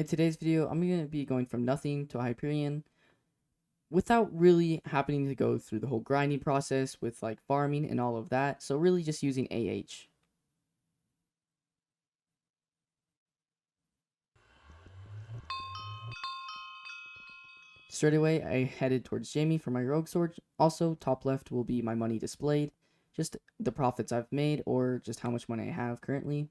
In today's video, I'm going to be going from nothing to Hyperion without really happening to go through the whole grinding process with like farming and all of that. So really just using AH. Straight away, I headed towards Jamie for my rogue sword. Also, top left will be my money displayed. Just the profits I've made or just how much money I have currently.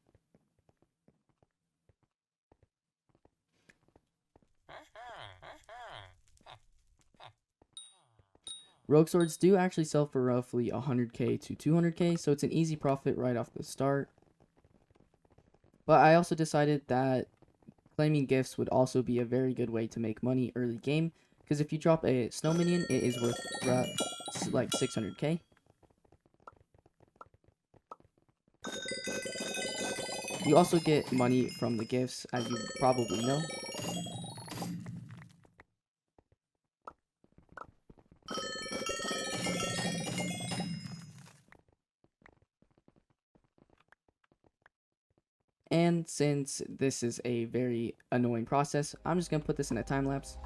Rogue swords do actually sell for roughly 100k to 200k, so it's an easy profit right off the start. But I also decided that claiming gifts would also be a very good way to make money early game, because if you drop a snow minion, it is worth like 600k. You also get money from the gifts, as you probably know. And since this is a very annoying process, I'm just going to put this in a time lapse.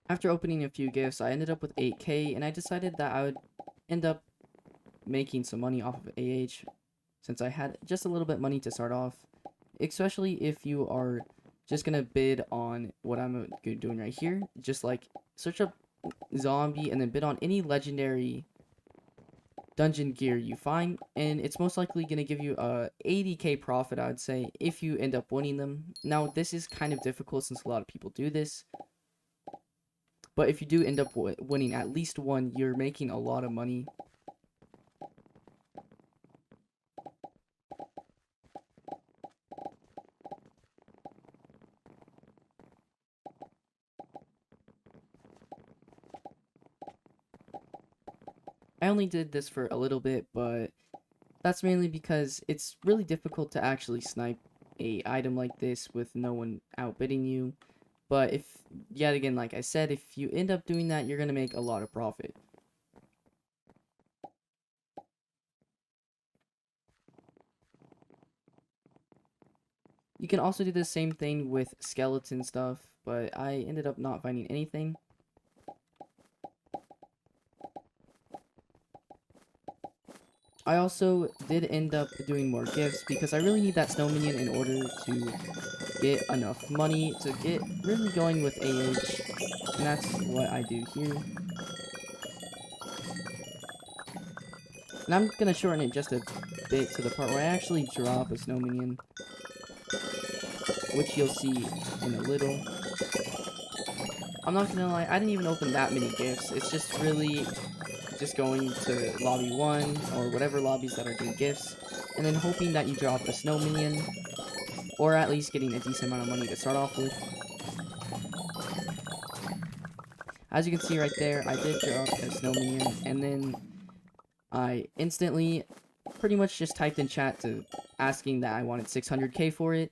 After opening a few gifts, I ended up with 8k, and I decided that I would end up making some money off of AH, since I had just a little bit money to start off, especially if you are just gonna bid on what I'm doing right here. Just like search up zombie and then bid on any legendary dungeon gear you find, and it's most likely gonna give you a 80k profit, I would say, if you end up winning them. Now this is kind of difficult since a lot of people do this, but if you do end up winning at least one, you're making a lot of money. I only did this for a little bit, but that's mainly because it's really difficult to actually snipe a item like this with no one outbidding you. But if, yet again, like I said, if you end up doing that, you're going to make a lot of profit. You can also do the same thing with skeleton stuff, but I ended up not finding anything. I also did end up doing more gifts because I really need that snow minion in order to get enough money to get really going with AH, and that's what I do here. And I'm gonna shorten it just a bit to the part where I actually drop a snow minion, which you'll see in a little. I'm not gonna lie, I didn't even open that many gifts. It's just really just going to lobby 1 or whatever lobbies that are doing gifts, and then hoping that you drop a snow minion, or at least getting a decent amount of money to start off with. As you can see right there, I did drop a snow minion, and then I instantly pretty much just typed in chat to asking that I wanted 600k for it.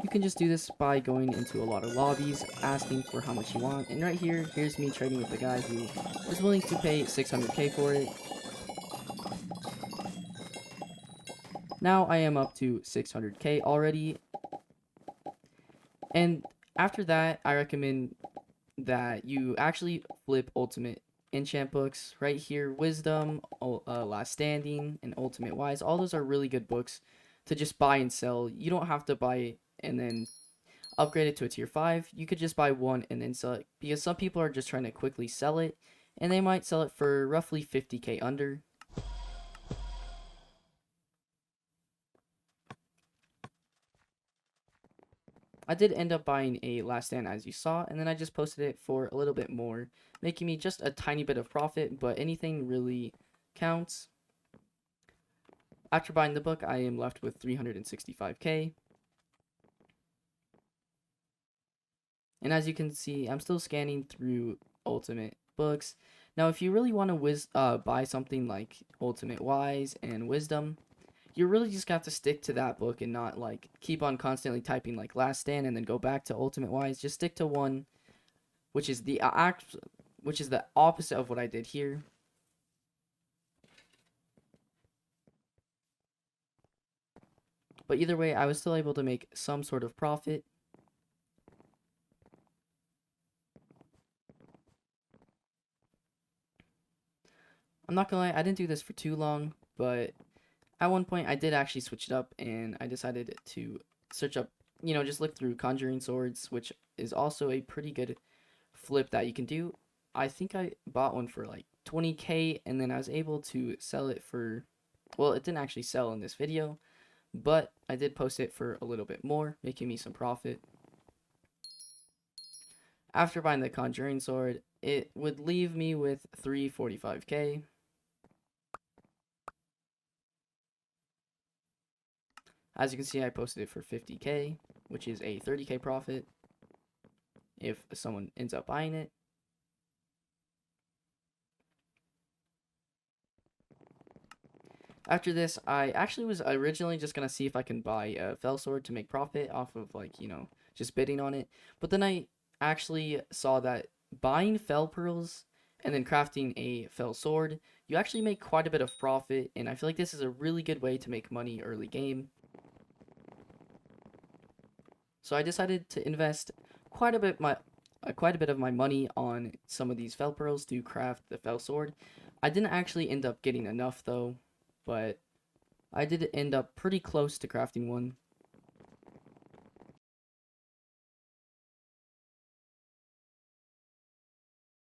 You can just do this by going into a lot of lobbies, asking for how much you want, and right here, here's me trading with the guy who is willing to pay 600k for it. Now I am up to 600k already, and after that, I recommend that you actually flip ultimate enchant books right here. Wisdom, Last Standing, and Ultimate Wise. All those are really good books to just buy and sell. You don't have to buy it and then upgrade it to a tier 5. You could just buy one and then sell it, because some people are just trying to quickly sell it, and they might sell it for roughly 50k under. I did end up buying a Last Stand, as you saw, and then I just posted it for a little bit more, making me just a tiny bit of profit, but anything really counts. After buying the book, I am left with 365k. And as you can see, I'm still scanning through Ultimate books. Now, if you really want to buy something like Ultimate Wise and Wisdom, you really just got to stick to that book and not like keep on constantly typing like Last Stand and then go back to Ultimate Wise. Just stick to one, which is the opposite of what I did here. But either way, I was still able to make some sort of profit. I'm not gonna lie, I didn't do this for too long, but at one point I did actually switch it up, and I decided to search up, just look through Conjuring Swords, which is also a pretty good flip that you can do. I think I bought one for like 20k, and then I was able to sell it for, well, it didn't actually sell in this video, but I did post it for a little bit more, making me some profit. After buying the Conjuring Sword, it would leave me with 345k. As you can see, I posted it for 50k, which is a 30k profit if someone ends up buying it. After this, I actually was originally just going to see if I can buy a Fell Sword to make profit off of, like, just bidding on it. But then I actually saw that buying Fell Pearls and then crafting a Fell Sword, you actually make quite a bit of profit, and I feel like this is a really good way to make money early game. So I decided to invest quite a bit of my money on some of these Fell Pearls to craft the Fell Sword. I didn't actually end up getting enough though, but I did end up pretty close to crafting one.